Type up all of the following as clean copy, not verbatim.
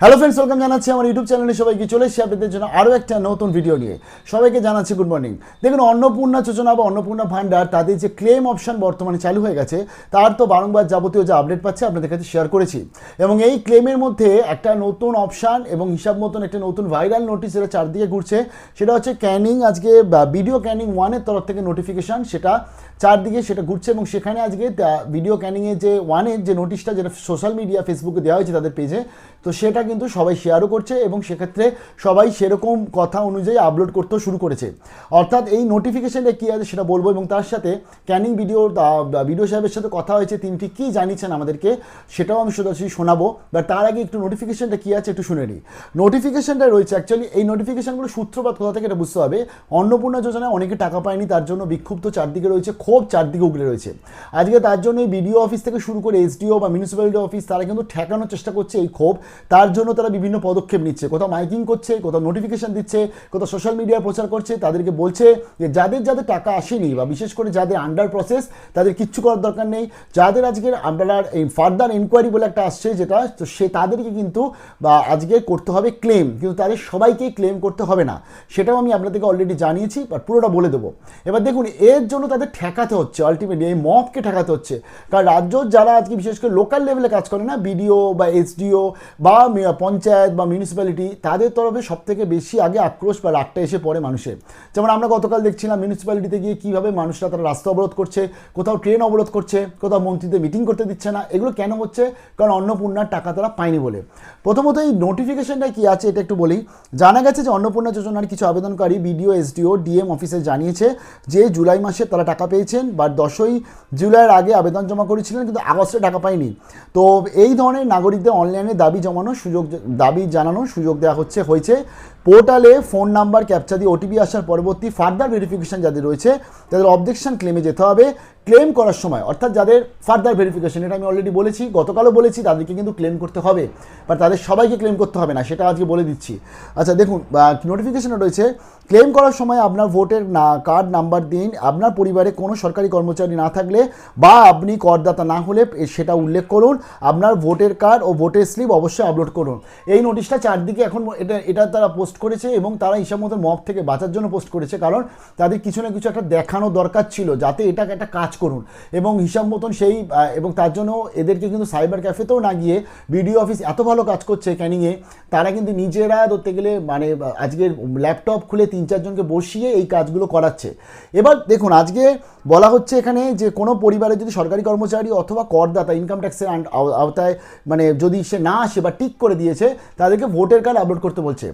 Hello friends, welcome জানাচ্ছি আমার YouTube চ্যানেলে সবাইকে। চলে এসেছি আপনাদের জন্য আরও একটা নতুন ভিডিও নিয়ে। সবাইকে জানাচ্ছি গুড মর্নিং। দেখুন, অন্নপূর্ণা যোজনা বা অন্নপূর্ণা ভান্ডার, তাদের যে ক্লেম অপশন বর্তমানে চালু হয়ে গেছে, তার তো বারংবার যাবতীয় যে আপডেট পাচ্ছে আপনাদের কাছে শেয়ার করেছি। এবং এই ক্লেমের মধ্যে একটা নতুন অপশান এবং হিসাব মতন একটা নতুন ভাইরাল নোটিশ যেটা চারদিকে ঘুরছে, সেটা হচ্ছে ক্যানিং। আজকে ভিডিও ক্যানিং 1-এর তরফ থেকে নোটিফিকেশান সেটা চারদিকে সেটা ঘুরছে। এবং সেখানে আজকে ভিডিও ক্যানিংয়ের যে 1-এর যে নোটিশটা, যেটা সোশ্যাল মিডিয়া ফেসবুকে দেওয়া হয়েছে তাদের পেজে, তো সেটা কিন্তু সবাই শেয়ারও করছে এবং সেক্ষেত্রে সবাই সেরকম কথা অনুযায়ী আপলোড করতেও শুরু করেছে। অর্থাৎ এই নোটিফিকেশানটা কী আছে সেটা বলবো, এবং তার সাথে ক্যানিং ভিডিও সাহেবের সাথে কথা হয়েছে, তিনি ঠিক কী জানিয়েছেন আমাদেরকে সেটাও আমি সোজাসুজি শোনাবো। বাট তার আগে একটু নোটিফিকেশানটা কী আছে একটু শুনে নিই। নোটিফিকেশানটা রয়েছে অ্যাকচুয়ালি, এই নোটিফিকেশানগুলো সূত্রপাত কোথা থেকে এটা বুঝতে হবে। অন্নপূর্ণা যোজনায় অনেকে টাকা পায়নি, তার জন্য বিক্ষুব্ধ চারদিকে রয়েছে, ক্ষোভ চারদিকে উগড়ে রয়েছে। আজকে তার জন্য এই বিডিও অফিস থেকে শুরু করে এসডিও বা মিউনিসিপ্যালিটি অফিস, তারা কিন্তু ঠেকানোর চেষ্টা করছে এই ক্ষোভ। তার জন্য তারা বিভিন্ন পদক্ষেপ নিচ্ছে, কোথাও মাইকিং করছে, কোথাও নোটিফিকেশান দিচ্ছে, কোথাও সোশ্যাল মিডিয়ায় প্রচার করছে। তাদেরকে বলছে যে যাদের যাদের টাকা আসেনি বা বিশেষ করে যাদের আন্ডার প্রসেস, তাদের কিচ্ছু করার দরকার নেই। যাদের আজকের আপনারা এই ফার্দার ইনকোয়ারি বলে একটা আসছে যেটা, তো সে তাদেরকে কিন্তু বা আজকে করতে হবে ক্লেম, কিন্তু তাদের সবাইকেই ক্লেম করতে হবে না, সেটাও আমি আপনাদেরকে অলরেডি জানিয়েছি, বাট পুরোটা বলে দেবো। এবার দেখুন, এর জন্য তাদের ঠেকাতে হচ্ছে, আলটিমেটলি এই মবকে ঠেকাতে হচ্ছে। কারণ রাজ্য যারা আজকে বিশেষ করে লোকাল লেভেলে কাজ করে না, বিডিও বা এসডিও বা পঞ্চায়েত বা মিউনিসিপ্যালিটি, তাদের তরফে সব থেকে বেশি আগে আক্রোশ বা রাগটা এসে পড়ে মানুষের। যেমন আমরা গতকাল দেখছিলাম মিউনিসিপ্যালিটিতে গিয়ে কীভাবে মানুষরা তারা রাস্তা অবরোধ করছে, কোথাও ট্রেন অবরোধ করছে, কোথাও মন্ত্রীদের মিটিং করতে দিচ্ছে না। এগুলো কেন হচ্ছে? কারণ অন্নপূর্ণার টাকা তারা পায়নি বলে। প্রথমত এই নোটিফিকেশনটা কী আছে এটা একটু বলি। জানা গেছে যে অন্নপূর্ণা যোজনার কিছু আবেদনকারী বিডিও, এসডিও, ডিএম অফিসে জানিয়েছে যে জুলাই মাসে তারা টাকা পেয়েছেন, বা 10ই জুলাইয়ের আগে আবেদন জমা করেছিলেন, কিন্তু আগস্টে টাকা পায়নি। তো এই ধরনের নাগরিকদের অনলাইনে দাবি জানানোর সুযোগ দেওয়া হয়েছে। পোর্টালে ফোন নাম্বার ক্যাপচা দিয়ে ওটিপি আসার পরবর্তী ফার্দার ভেরিফিকেশন যাদের রয়েছে, তাদের অবজেকশন ক্লেমে যেতে হবে। ক্লেম করার সময়, অর্থাৎ যাদের ফার্দার ভেরিফিকেশন, এটা আমি অলরেডি বলেছি, গতকালও বলেছি, তাদেরকে কিন্তু ক্লেম করতে হবে, বাট তাদের সবাইকে ক্লেম করতে হবে না, সেটা আজকে বলে দিচ্ছি। আচ্ছা দেখুন, নোটিফিকেশনে রয়েছে ক্লেম করার সময় আপনার ভোটের কার্ড নাম্বার দিন, আপনার পরিবারে কোনো সরকারি কর্মচারী না থাকলে বা আপনি করদাতা না হলে সেটা উল্লেখ করুন, আপনার ভোটের কার্ড ও ভোটের স্লিপ অবশ্যই আপলোড করুন। এই নোটিশটা চারদিকে এখন এটা তারা পোস্ট করেছে, এবং তারা হিসাব মতো মব থেকে বাঁচার জন্য পোস্ট করেছে, কারণ তাদের কিছু না কিছু একটা দেখানো দরকার ছিল, যাতে এটাকে একটা কাজ করুন। এবং হিসাব মতন সেই এবং তার জন্য এদেরকে কিন্তু সাইবার ক্যাফেতেও না গিয়ে বিডিও অফিস এত ভালো কাজ করছে ক্যানিংয়ে, তারা কিন্তু নিজেরা ধরতে গেলে মানে আজকের ল্যাপটপ খুলে 3-4 জনকে বসিয়ে এই কাজগুলো করাচ্ছে। এবার দেখুন, আজকে বলা হচ্ছে এখানে যে কোনো পরিবারে যদি সরকারি কর্মচারী অথবা করদাতা ইনকাম ট্যাক্সের আওতায় মানে যদি সে না আসে বা টিক করে দিয়েছে, তাদেরকে ভোটার কার্ড আপলোড করতে বলছে।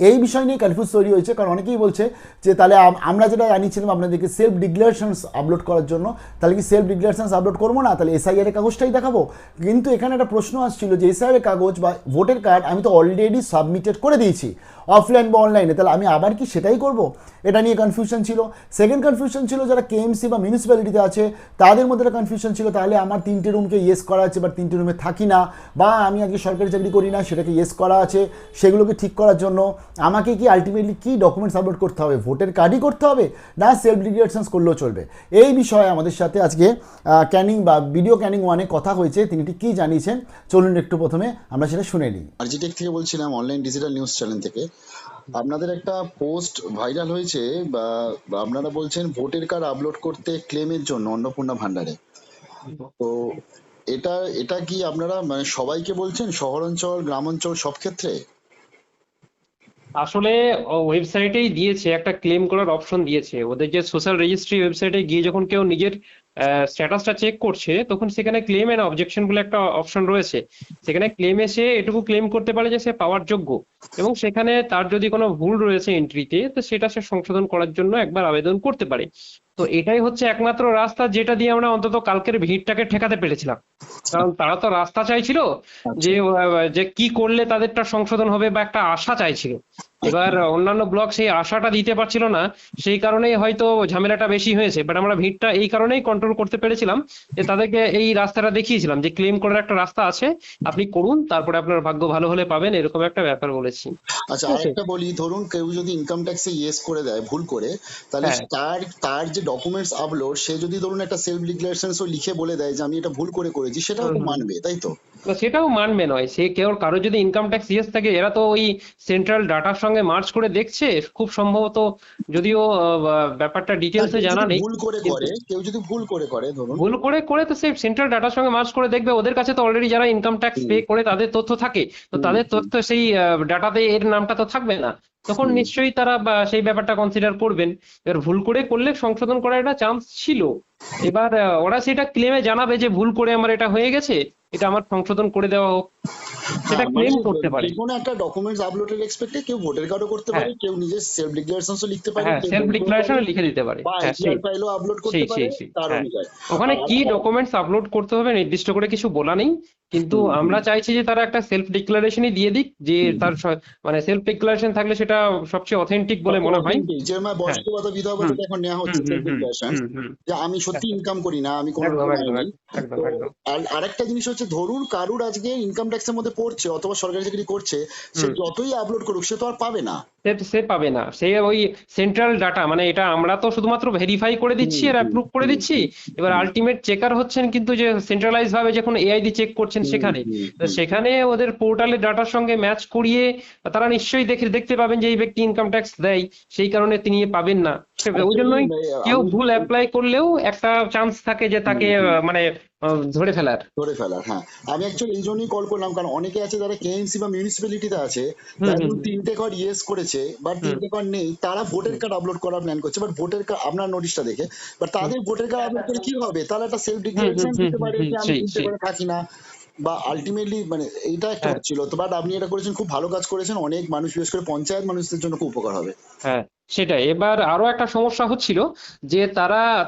এই বিষয় নিয়ে কনফিউজ তৈরি হয়েছে, কারণ অনেকেই বলছে যে তাহলে আমরা যেটা জানিয়েছিলাম আপনাদেরকে সেলফ ডিক্লারেশনস আপলোড করার জন্য, তাহলে কি সেলফ ডিক্লারেশনস আপলোড করবো না, তাহলে এসআইআর এর কাগজটাই দেখাবো। কিন্তু এখানে একটা প্রশ্ন আসছিল যে এসআইআর এর কাগজ বা ভোটার কার্ড আমি তো অলরেডি সাবমিটেড করে দিয়েছি অফলাইন বা অনলাইনে, তাহলে আমি আবার কি সেটাই করব? এটা নিয়ে কনফিউশন ছিল। সেকেন্ড কনফিউশন ছিল যারা কেএমসি বা মিউনিসিপ্যালিটিতে আছে, তাদের মধ্যে একটা কনফিউশন ছিল, তাহলে আমার 3টে রুমকে ইয়েস করা আছে, বা 3টে রুমে থাকি না, বা আমি আজকে সরকারি চাকরি করি না, সেটাকে ইয়েস করা আছে। সেগুলোকে ঠিক করার জন্য আমাকে কি আলটিমেটলি কি ডকুমেন্টস আপলোড করতে হবে? ভোটের কার্ডই করতে হবে, না সেলফ ডিক্লারেশনস করলেও চলবে? এই বিষয়ে আমাদের সাথে আজকে ক্যানিং বা ভিডিও ক্যানিং 1-এ কথা হয়েছে, তিনি ঠিক কী জানিয়েছেন চলুন একটু প্রথমে আমরা সেটা শুনে নিই। আরজিটেক থেকে বলছিলাম, অনলাইন ডিজিটাল নিউজ চ্যানেল থেকে। আপনাদের একটা পোস্ট ভাইরাল হয়েছে, বা আপনারা বলছেন ভোটার কার্ড আপলোড করতে ক্লেমের জন্য অন্নপূর্ণা ভান্ডারে। তো এটা এটা কি আপনারা মানে সবাইকে বলছেন, শহরাঞ্চল গ্রামাঞ্চল সব ক্ষেত্রে? আসলে ওয়েবসাইটেই দিয়েছে, একটা ক্লেম করার অপশন দিয়েছে ওদের যে সোশ্যাল রেজিস্ট্রি ওয়েবসাইটে গিয়ে যখন কেউ নিজের স্ট্যাটাসটা চেক করছে, তখন সেখানে ক্লেম এন্ড অবজেকশন বলে একটা অপশন রয়েছে। সেখানে ক্লেম এসে এটুকু ক্লেম করতে পারে যে সে পাওয়ার যোগ্য, এবং সেখানে তার যদি কোনো ভুল রয়েছে এন্ট্রিতে, তো সেটা সে সংশোধন করার জন্য একবার আবেদন করতে পারে। তো এটাই হচ্ছে একমাত্র রাস্তা যেটা দিয়ে আমরা অন্তত কালকের ভিড়টাকে ঠেকাতে পেরেছিলাম। কারণ তারা তো রাস্তা চাইছিল, যে যে কি করলে তাদেরটা সংশোধন হবে, বা একটা আশা চাইছিল। এবার অন্যান্য ব্লক সেই আশাটা দিতে পারছিল না, সেই কারণেই হয়তো ঝামেলাটা বেশি হয়েছে। বাট আমরা ভিড়টা এই কারণেই কন্ট্রোল করতে পেরেছিলাম যে তাদেরকে এই রাস্তাটা দেখিয়েছিলাম যে ক্লেম করার একটা রাস্তা আছে, আপনি করুন, তারপরে আপনার ভাগ্য ভালো হলে পাবেন, এরকম একটা ব্যাপার বলেছি। আচ্ছা, ঠিক আছে। আরেকটা বলি, ধরুন কেউ যদি ইনকাম ট্যাক্সে ইয়েস করে দেয় ভুল করে, তাহলে হ্যাঁ, তার তার যে ডকুমেন্টস আপলোড, সে যদি ধরুন একটা সেলফ ডিক্লারেশনও লিখে বলে দেয় যে আমি এটা ভুল করে করেছি, সেটাও তো মানবে, তাই তো? না, সেটাও মানবে নয়, সে কেউ কারো যদি ইনকাম ট্যাক্স ইয়েস থাকে, এরা তো ওই সেন্ট্রাল ডাটার সঙ্গে মার্চ করে দেখছে খুব সম্ভবত, যদিও ব্যাপারটা ডিটেলসে জানা নেই, ভুল করে কিন্তু করে, কেউ যদি ভুল করে করে ধরুন, ভুল করে করে তো সে সেন্ট্রাল ডাটার সঙ্গে মার্চ করে দেখবে, ওদের কাছে তো অলরেডি যারা ইনকাম ট্যাক্স পে করে তাদের তথ্য থাকে, তো তাদের তথ্য সেই ডাটাতে এর নামটা তো থাকবে না, তখন নিশ্চয়ই তারা সেই ব্যাপারটা কনসিডার করবেন। এবার ভুল করে করলে সংশোধন করার একটা চান্স ছিল, এবার ওরা সেটা ক্লেমে জানাবে যে ভুল করে আমার এটা হয়ে গেছে, এটা আমার সংশোধন করে দেওয়া হোক, সেটা ক্লেম করতে পারে। যে কোনো একটা ডকুমেন্টস আপলোডের রেসপেক্টে কেউ ভোটার কার্ডও করতে পারে, হ্যাঁ কেউ নিজের সেলফ ডিক্লারেশনও লিখতে পারে, হ্যাঁ, কেউ সেলফ ভুল করে ডিক্লারেশন পারে, লিখে দিতে পারে, বা হ্যাঁ সেই আইটিআর ফাইলও আপলোড করতে সেই পারে, সেই সেই তার হ্যাঁ, অনুযায়ী। ওখানে আর কি ডকুমেন্টস আপলোড করতে হবে নির্দিষ্ট করে কিছু বলা নেই, কিন্তু আমরা চাইছি যে তারা একটা সেলফ ডিক্লারেশনই দিয়ে দিক, যে তার মানে সেলফ ডিক্লারেশন থাকলে সেটা সবচেয়ে অথেন্টিক বলে মনে হয়। যেরকম হ্যাঁ, বয়স্ক ভাতা বিধবা হুম ভাতাতে এখন নেওয়া হুম হচ্ছে হুম সেলফ হুম ডিক্লারেশন, হুম হুম যে আমি সত্যি একদম ইনকাম করি না, আমি কোনো একদম রকম একদম আইনি। একদম তো একদম আর আরেকটা জিনিস হচ্ছে, ধরুন কারুর আজকে ইনকাম ট্যাক্সের মধ্যে পড়ছে অথবা সরকারি চাকরি করছে, সে হুম। যতই আপলোড করুক সে তো আর পাবে না। সে সে পাবে না, সে ওই সেন্ট্রাল ডাটা, মানে এটা আমরা তো শুধুমাত্র ভেরিফাই করে দিচ্ছি আর অ্যাপ্রুভ করে দিচ্ছি, এবার আলটিমেট চেকার হচ্ছেন কিন্তু যে সেন্ট্রালাইজ ভাবে যখন এআই দিয়ে চেক করছেন সেখানে, তো সেখানে ওদের পোর্টালের ডাটার সঙ্গে ম্যাচ করিয়ে তারা নিশ্চয়ই দেখতে পাবেন যে এই ব্যক্তি ইনকাম ট্যাক্স দেয়, সেই কারণে তিনি পাবেন না, ওই জন্যই কেউ ভুল অ্যাপ্লাই করলেও একটা চান্স থাকে যে তাকে মানে ধরে ফেলার। হ্যাঁ, আমি অ্যাকচুয়ালি এই জন্যই কল করলাম, কারণ অনেকে আছে যারা কেএমসি বা মিউনিসিপ্যালিটিতে আছে, হুম তারা হুম ধরুন 3টে ঘর ইয়েস করেছে বা হুম 3টে ঘর নেই, তারা ভোটার কার্ড আপলোড করার প্ল্যান করছে, বাট ভোটার কার্ড আপনার নোটিশটা দেখে, বাট তাদের ভোটার কার্ড আপলোড করে কি হবে, তারা একটা সেলফ হুম হুম ডিক্লারেশন হুম দিতে হুম পারে হুম যে আমি সেই 3টে সেই ঘরে থাকি না, বা আলটিমেটলি মানে এইটা একটা হ্যাঁ হচ্ছিল। তো বাট আপনি এটা করেছেন, খুব ভালো কাজ করেছেন, অনেক মানুষ, বিশেষ করে পঞ্চায়েত মানুষদের জন্য খুব উপকার হবে। হ্যাঁ সেটাই। এবার আরো একটা সমস্যা হচ্ছিল যে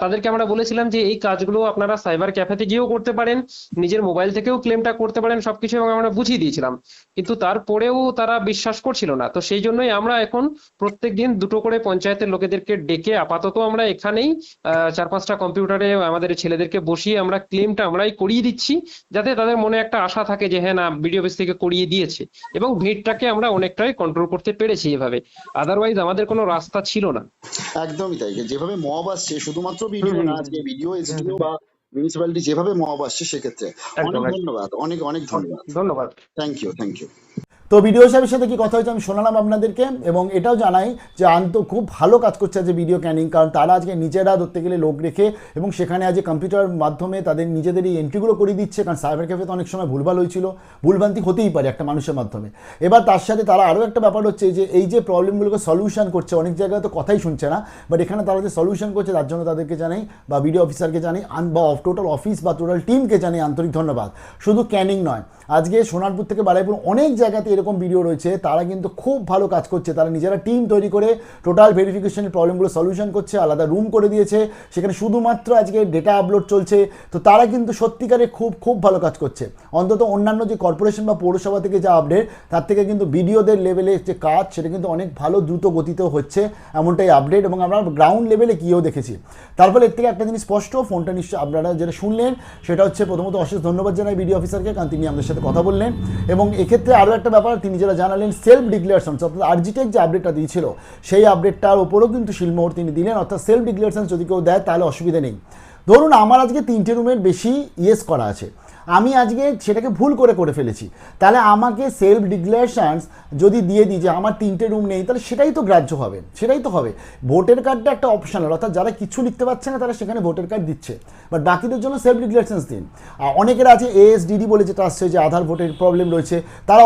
তাদেরকে আমরা বলেছিলাম যে এই কাজগুলো আপনারা সাইবার ক্যাফেতে গিয়েও করতে পারেন, নিজের মোবাইল থেকেও ক্লেমটা করতে পারেন সবকিছু, এবং আমরা বুঝিয়ে দিয়েছিলাম, কিন্তু তারপরেও তারা বিশ্বাস করছিল না, তো সেই জন্যই আমরা এখন প্রত্যেকদিন 2টো করে পঞ্চায়েতের লোকেদেরকে ডেকে আপাতত আমরা এখানেই 4-5টা কম্পিউটারে আমাদের ছেলেদেরকে বসিয়ে আমরা ক্লেমটা আমরাই করিয়ে দিচ্ছি, যাতে তাদের মনে একটা আশা থাকে যে হ্যাঁ না, বিডিও অফিস থেকে করিয়ে দিয়েছে, এবং ভিড়টাকে আমরা অনেকটাই কন্ট্রোল করতে পেরেছি এভাবে, আদারওয়াইজ আমাদের কোনো রাস্তা ছিল না। একদমই তাই, যেভাবে মব আসছে, শুধুমাত্র হুম ভিডিও হুম না, হুম আজকে ভিডিও, হুম এসডিও হুম, বা মিউনিসিপ্যালিটি যেভাবে মব আসছে, সেক্ষেত্রে অনেক একদম একদম। ধন্যবাদ, অনেক অনেক ধন্যবাদ। ধন্যবাদ। Thank you, thank you. তো ভিডিও সাহেবের সাথে কি কথা হয়েছে আমি শোনালাম আপনাদেরকে, এবং এটাও জানাই যে খুব ভালো কাজ করছে আজকে ভিডিও ক্যানিং, কারণ তারা আজকে নিজেরা ধরতে গেলে লোক রেখে এবং সেখানে আজকে কম্পিউটার মাধ্যমে তাদের নিজেদের এই এন্ট্রিগুলো করে দিচ্ছে, কারণ সাইবার ক্যাফেতে অনেক সময় ভুলভাল হয়েছিল, ভুলভ্রান্তি হতেই পারে একটা মানুষের মাধ্যমে। এবার তার সাথে তারা আরও একটা ব্যাপার হচ্ছে যে এই যে প্রবলেমগুলোকে সলিউশন করছে, অনেক জায়গায় তো কথাই শুনছে না, বাট এখানে তারা যে সলিউশন করছে তার জন্য তাদেরকে জানাই, বা ভিডিও অফিসারকে জানাই, বা টোটাল অফিস বা টোটাল টিমকে জানাই আন্তরিক ধন্যবাদ। শুধু ক্যানিং নয়, আজকে সোনারপুর থেকে বারাইপুর অনেক জায়গাতে এরকম ভিডিও রয়েছে, তারা কিন্তু খুব ভালো কাজ করছে, তারা নিজেরা টিম তৈরি করে টোটাল ভেরিফিকেশনের প্রবলেমগুলো সলিউশন করছে, আলাদা রুম করে দিয়েছে, সেখানে শুধুমাত্র আজকে ডেটা আপলোড চলছে, তো তারা কিন্তু সত্যিকারে খুব খুব ভালো কাজ করছে। অন্তত অন্যান্য যে কর্পোরেশন বা পৌরসভা থেকে যা আপডেট, তার থেকে কিন্তু বিডিওদের লেভেলে যে কাজ সেটা কিন্তু অনেক ভালো দ্রুত গতিতেও হচ্ছে, এমনটাই আপডেট, এবং আমরা গ্রাউন্ড লেভেলে গিয়েও দেখেছি। তার ফলে এর থেকে একটা জিনিস স্পষ্ট, ফোনটা নিশ্চয়ই আপনারা যেটা শুনলেন সেটা হচ্ছে, প্রথমত অশেষ ধন্যবাদ জানাই বিডিও অফিসারকে, কারণ তিনি আমাদের সাথে কথা বললেন, এবং এক্ষেত্রে আরও একটা ব্যাপার তিনি যেটা জানালেন, সেলফ ডিক্লারেশন, অর্থাৎ আরজিটেক যে আপডেটটা দিয়েছিল সেই আপডেটটার ওপরও কিন্তু শিলমোহর তিনি দিলেন, অর্থাৎ সেলফ ডিক্লারেশন যদি কেউ দেয় তাহলে অসুবিধা নেই। ধরুন আমার আজকে 3টে রুমের বেশি ইয়েস করা আছে, আমি আজকে সেটাকে ভুল করে ফেলেছি, তাহলে আমাকে সেলফ ডিক্লারেশনস যদি দিয়ে দিই যে আমার 3টে রুম নেই, তাহলে সেটাই তো গ্রাহ্য হবে, সেটাই তো হবে। ভোটার কার্ডটা একটা অপশনাল, অর্থাৎ যারা কিছু লিখতে পারছে না তারা সেখানে ভোটার কার্ড দিচ্ছে, বাট বাকিদের জন্য সেলফ ডিক্লারেশনস দিন। আর অনেকের আছে এএসডিডি বলে যেটা আসছে, যে আধার ভোটের প্রবলেম রয়েছে, তারা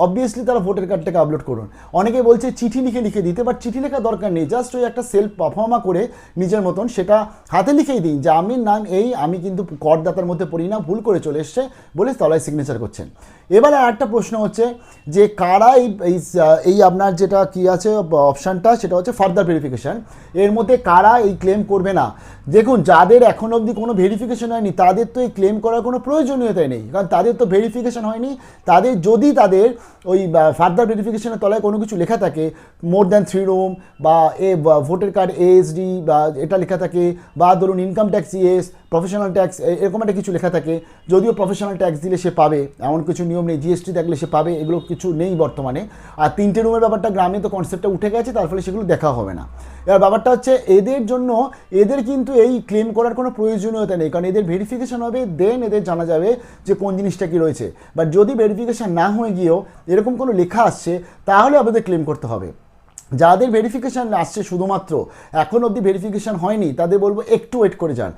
অবভিয়াসলি তারা ভোটার কার্ডটাকে আপলোড করুন। অনেকে বলছে চিঠি লিখে দিতে, বাট চিঠি লেখার দরকার নেই, জাস্ট ওই একটা সেলফ পারফর্মা করে নিজের মতন সেটা হাতে লিখেই দিন যে আমি নাম এই, আমি কিন্তু করদাতার মধ্যে পড়ি না, ভুল করে চলে এসছে বলে তলায় সিগনেচার করছেন। এবারে আরেকটা প্রশ্ন হচ্ছে যে কারা এই আপনার যেটা কি আছে অপশানটা, সেটা হচ্ছে ফার্দার ভেরিফিকেশান, এর মধ্যে কারা এই ক্লেম করবে না। দেখুন, যাদের এখন অবধি কোনো ভেরিফিকেশন হয়নি তাদের তো এই ক্লেম করার কোনো প্রয়োজনীয়তাই নেই, কারণ তাদের তো ভেরিফিকেশন হয়নি। তাদের যদি তাদের ওই ফার্দার ভেরিফিকেশনের তলায় কোনো কিছু লেখা থাকে, মোর দ্যান 3 রুম, বা ভোটার কার্ড এএসডি বা এটা লেখা থাকে, বা ধরুন income tax yes, professional tax এরকম একটা কিছু লেখা থাকে, যদিও প্রফেশনাল ট্যাক্স দিলে সে পাবে এমন কিছু নিয়ম নেই, জিএসটি থাকলে সে পাবে এগুলো কিছু নেই বর্তমানে। আর 3টে রুমের ব্যাপারটা গ্রামে তো কনসেপ্টটা উঠে গেছে, তার ফলে সেগুলো দেখা হবে না। এবার ব্যাপারটা হচ্ছে এদের জন্য, এদের কিন্তু এই ক্লেম করার কোনো প্রয়োজনীয়তা নেই, কারণ এদের ভেরিফিকেশন হবে, দেন এদের জানা যাবে যে কোন জিনিসটা কি রয়েছে। বাট যদি ভেরিফিকেশন না হয়ে গিয়েও এরকম কোনো লেখা আসছে তাহলে আপনাদের ক্লেম করতে হবে। যাদের ভেরিফিকেশান আসছে শুধুমাত্র এখন অবধি ভেরিফিকেশান হয়নি তাদের বলবো একটু ওয়েট করে যান,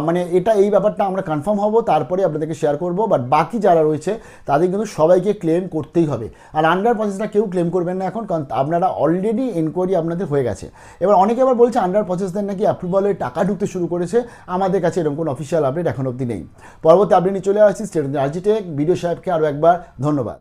মানে এই ব্যাপারটা আমরা কনফার্ম হব তারপরে আপনাদেরকে শেয়ার করব। বাট বাকি যারা রয়েছে তাদের কিন্তু সবাইকে ক্লেম করতেই হবে। আর আন্ডার প্রসেসটা কেউ ক্লেম করবেন না এখন, কারণ আপনারা অলরেডি এনকোয়ারি আপনাদের হয়ে গেছে। এবার অনেকে আবার বলছে আন্ডার প্রসেসদের নাকি অ্যাপ্রুভালে টাকা ঢুকতে শুরু করেছে, আমাদের কাছে এরকম কোনো অফিসিয়াল আপডেট এখন অবধি নেই। পরবর্তী আপডেট নিয়ে চলে আসছি। স্টেট আরজি টেক ভিডিও সাহেবকে আরও একবার ধন্যবাদ।